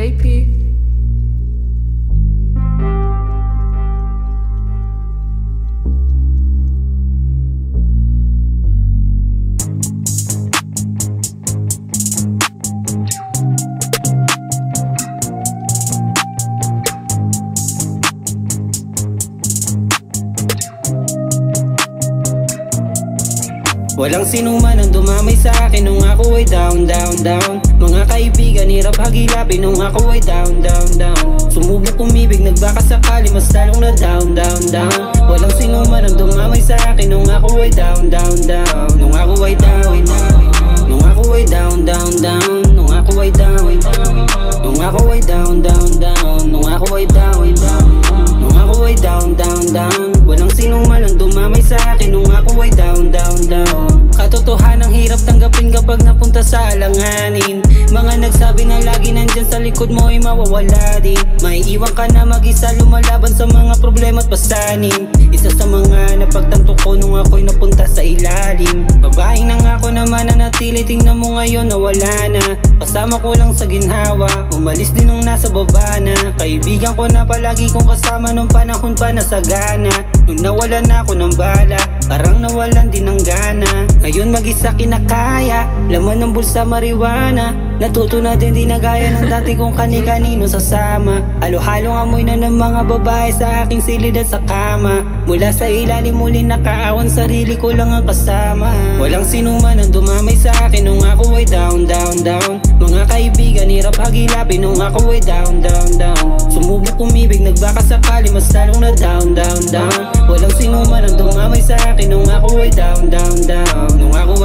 JP. Walang sinuman ang dumamay sa akin nung ako ay down, down, down. Mga kaibigan, hirap hagilapin nung ako ay down, down, down. Sumubok umibig, nagbaka sakali, mas lalong na down, down, down. Walang sinuman ang dumamay sa akin nung ako ay down, down, down. Nung ako ay down, nung ako ay down, down, down. Nung ako ay down, nung ako ay down, down, down. Nung ako ay down, nung ako ay down, down, down. Walang sinuman ang dumamay sa akin nung ako ay down, down, down. Katotohanang hirap tanggapin kapag napunta sa alanganin. Mga nagsabi na lagi nandyan sa likod mo ay mawawala din. Maiiwan ka na mag-isa lumalaban sa mga problema at pasanin. Isa sa mga napagtanto ko nung ako'y napunta sa ilalim. Babaeng nangako naman na natili, tingnan mo ngayon na wala na. Kasama ko lang sa ginhawa, umalis din nung nasa baba na. Kaibigan ko na palagi kong kasama nung panahon pa nasagana. Nung nawalan na ako ng bala, parang nawalan din ng gana. Ngayon mag-isa kinakaya, laman ng bulsa mariwana. Natuto na din di na gaya ng dati kong kani-kanino sasama. Halo-halong amoy na ng mga babae sa aking silid at sa kama. Mula sa ilalim muli nakaawan, sarili ko lang ang kasama. Walang sinuman ang dumamay sa akin nung ako ay down, down, down. Mga kaibigan, hirap hagilapin nung ako ay down, down, down. Sumubok umibig, nagbaka sakali, mas lalong na down, down, down. Walang sinuman ang dumamay sa akin nung ako ay down, down, down. Nung ako